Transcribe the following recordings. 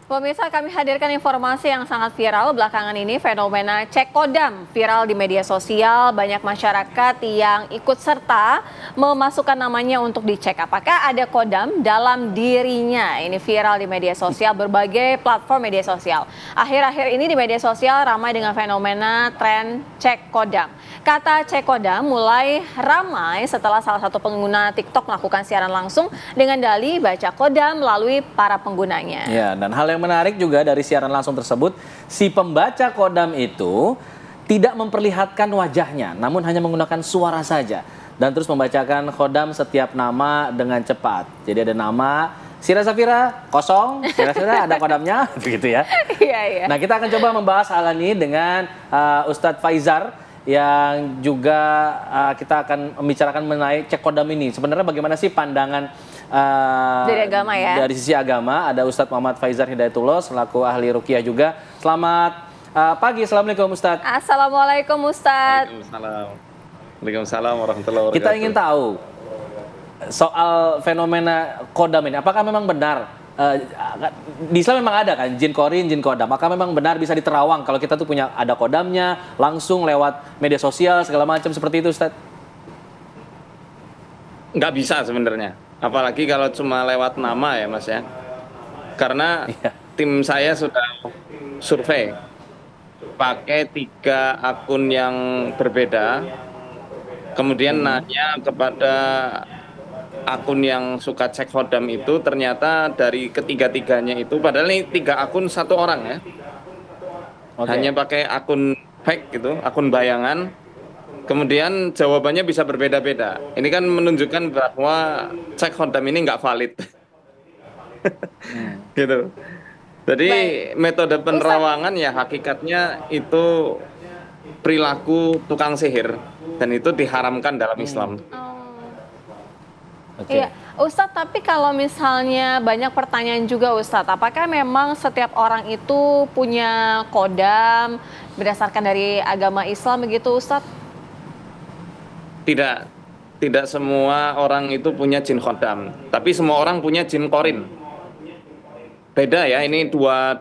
Pemirsa, kami hadirkan informasi yang sangat viral belakangan ini, fenomena cek kodam viral di media sosial. Banyak masyarakat yang ikut serta memasukkan namanya untuk dicek apakah ada kodam dalam dirinya. Ini viral di media sosial, berbagai platform media sosial. Akhir-akhir ini di media sosial ramai dengan fenomena tren cek kodam. Kata cek kodam mulai ramai setelah salah satu pengguna TikTok melakukan siaran langsung dengan dalih baca kodam melalui para penggunanya. Ya, dan hal yang menarik juga dari siaran langsung tersebut, si pembaca kodam itu tidak memperlihatkan wajahnya, namun hanya menggunakan suara saja. Dan terus membacakan kodam setiap nama dengan cepat. Jadi ada nama Sira Safira kosong, Sira Safira ada kodamnya, begitu ya. Iya, iya. Nah, kita akan coba membahas hal ini dengan Ustadz Faizar, yang juga kita akan membicarakan mengenai cek kodam ini. Sebenarnya bagaimana sih pandangan dari agama ya? Dari sisi agama. Ada Ustadz Muhammad Faizar Hidayatullah selaku ahli ruqyah juga. Selamat pagi, Assalamualaikum Ustadz. Assalamualaikum Ustadz. Waalaikumsalam. Waalaikumsalam warahmatullahi wabarakatuh. Kita ingin tahu soal fenomena kodam ini. Apakah memang benar di Islam memang ada kan jin korin, jin kodam? Apakah memang benar bisa diterawang kalau kita tuh punya ada kodamnya langsung lewat media sosial segala macam seperti itu, Ustadz? Nggak bisa sebenarnya. Apalagi kalau cuma lewat nama ya Mas ya. Karena tim saya sudah survei pakai 3 akun yang berbeda. Kemudian nanya kepada akun yang suka cek kodam itu, ternyata dari ketiga-tiganya itu, padahal ini 3 akun 1 orang ya. Hanya pakai akun fake gitu, akun bayangan. Kemudian jawabannya bisa berbeda-beda. Ini kan menunjukkan bahwa cek kodam ini nggak valid. Gitu. Jadi metode penerawangan ya hakikatnya itu perilaku tukang sihir. Dan itu diharamkan dalam Islam. Iya, Ustadz, tapi kalau misalnya banyak pertanyaan juga Ustadz, apakah memang setiap orang itu punya kodam berdasarkan dari agama Islam begitu Ustadz? Tidak semua orang itu punya jin kodam, tapi semua orang punya jin korin. Beda ya, ini dua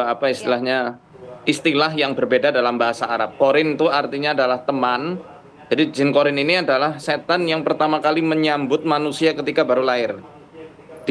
apa istilahnya, istilah yang berbeda dalam bahasa Arab. Korin itu artinya adalah teman. Jadi jin korin ini adalah setan yang pertama kali menyambut manusia ketika baru lahir.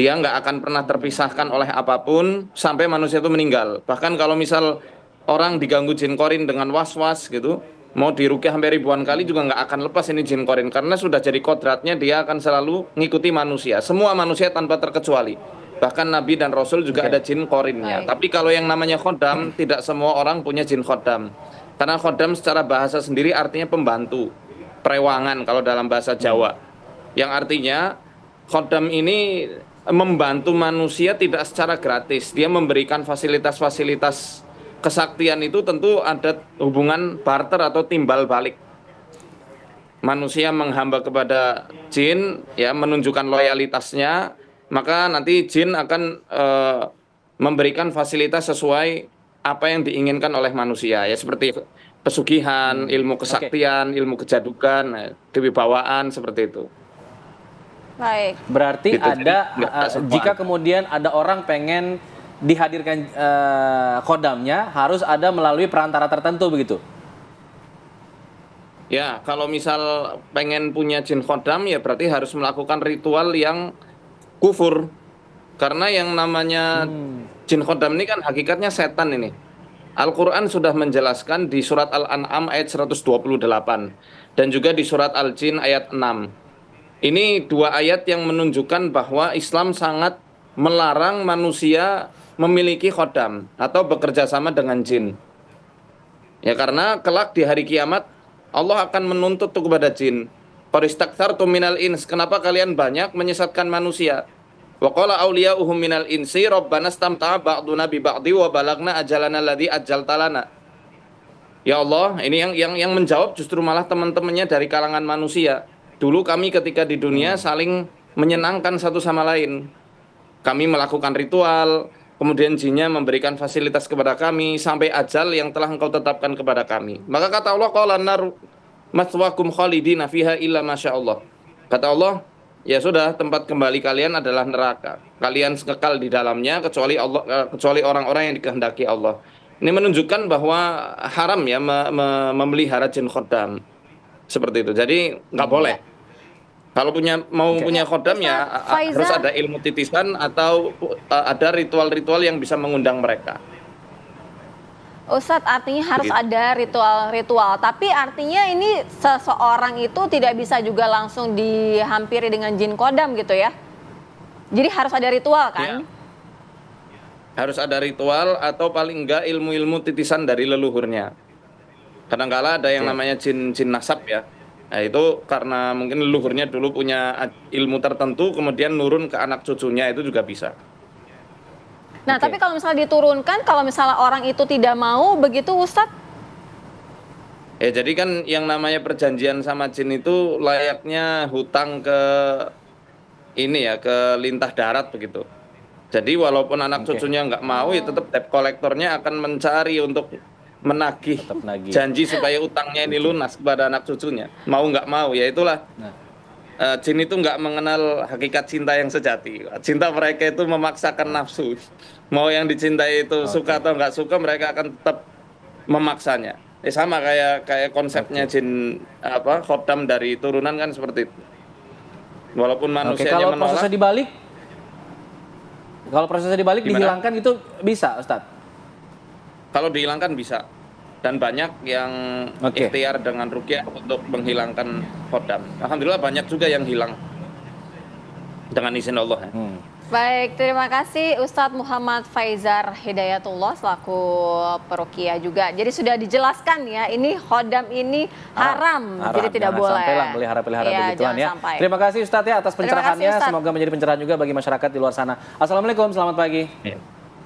Dia nggak akan pernah terpisahkan oleh apapun sampai manusia itu meninggal. Bahkan kalau misal orang diganggu jin korin dengan was-was gitu, mau diruqyah sampai ribuan kali juga nggak akan lepas ini jin korin. Karena sudah jadi kodratnya, dia akan selalu ngikuti manusia. Semua manusia tanpa terkecuali. Bahkan Nabi dan Rasul juga ada jin korinnya. Tapi kalau yang namanya khodam, tidak semua orang punya jin khodam. Karena khodam secara bahasa sendiri artinya pembantu, perewangan kalau dalam bahasa Jawa. Yang artinya khodam ini membantu manusia tidak secara gratis. Dia memberikan fasilitas-fasilitas kesaktian, itu tentu ada hubungan barter atau timbal balik. Manusia menghamba kepada jin, ya, menunjukkan loyalitasnya, maka nanti jin akan memberikan fasilitas sesuai apa yang diinginkan oleh manusia, ya, seperti pesugihan, ilmu kesaktian, ilmu kejadukan, kewibawaan, seperti itu. Baik. Berarti Gitu, ada jika ada. kemudian ada orang pengen dihadirkan kodamnya, harus ada melalui perantara tertentu begitu? Ya, kalau misal pengen punya jin khodam, ya berarti harus melakukan ritual yang kufur. Karena yang namanya jin khodam ini kan hakikatnya setan ini. Al-Quran sudah menjelaskan di surat Al-An'am ayat 128 dan juga di surat Al-Jin ayat 6. Ini 2 ayat yang menunjukkan bahwa Islam sangat melarang manusia memiliki khodam atau bekerja sama dengan jin. Ya, karena kelak di hari kiamat Allah akan menuntut kepada jin. Faristaktsartum minal ins, kenapa kalian banyak menyesatkan manusia? Wa qala awliya'uhum minal insi rabbana istamta'a ba'duna bi ba'di wa balagna ajalana alladzi ajjalta lana. Ya Allah, ini yang menjawab justru malah teman-temannya dari kalangan manusia. Dulu kami ketika di dunia saling menyenangkan satu sama lain. Kami melakukan ritual, kemudian jinnya memberikan fasilitas kepada kami sampai ajal yang telah engkau tetapkan kepada kami. Maka kata Allah, qala nar maswakum khalidina fiha illa masyaallah. Kata Allah, ya sudah, tempat kembali kalian adalah neraka. Kalian kekal di dalamnya kecuali orang-orang yang dikehendaki Allah. Ini menunjukkan bahwa haram ya memelihara jin khodam seperti itu. Jadi nggak boleh. Kalau punya khodam ya Ustadz harus Faizal. ada ilmu titisan atau ada ritual-ritual yang bisa mengundang mereka. Ustadz, artinya harus Begitu. ada ritual-ritual, tapi artinya ini seseorang itu tidak bisa juga langsung dihampiri dengan jin kodam gitu ya? Jadi harus ada ritual kan? Ya. Harus ada ritual atau paling enggak ilmu-ilmu titisan dari leluhurnya. Kadang-kala ada yang namanya jin nasab ya. Nah itu karena mungkin leluhurnya dulu punya ilmu tertentu, kemudian nurun ke anak cucunya, itu juga bisa. Nah, tapi kalau misalnya diturunkan, kalau misalnya orang itu tidak mau, begitu Ustadz? Ya jadi kan yang namanya perjanjian sama jin itu layaknya hutang ke ini ya, ke lintah darat begitu. Jadi walaupun anak cucunya nggak mau, ya tetap debt kolektornya akan mencari untuk menagih Tetap nagih. janji supaya utangnya ini lunas kepada anak cucunya. Mau nggak mau, ya itulah. Jin itu nggak mengenal hakikat cinta yang sejati. Cinta mereka itu memaksakan nafsu. Mau yang dicintai itu suka atau nggak suka, mereka akan tetap memaksanya. Sama kayak konsepnya jin khodam dari turunan kan seperti itu. Walaupun manusianya kalau menolak. prosesnya dibalik Gimana? dihilangkan itu bisa, Ustadz? Kalau dihilangkan bisa. Dan banyak yang ikhtiar dengan ruqyah untuk menghilangkan khodam. Alhamdulillah banyak juga yang hilang dengan izin Allah. Baik, terima kasih Ustadz Muhammad Faizar Hidayatullah selaku peruqyah juga. Jadi sudah dijelaskan ya, ini khodam ini haram, jadi tidak Jangan boleh. sampailah melihara-pelihara Iya, begituan jangan ya. sampai. Terima kasih Ustadz ya atas Terima kasih, pencerahannya. Ustadz. Semoga menjadi pencerahan juga bagi masyarakat di luar sana. Assalamualaikum, selamat pagi. Ya.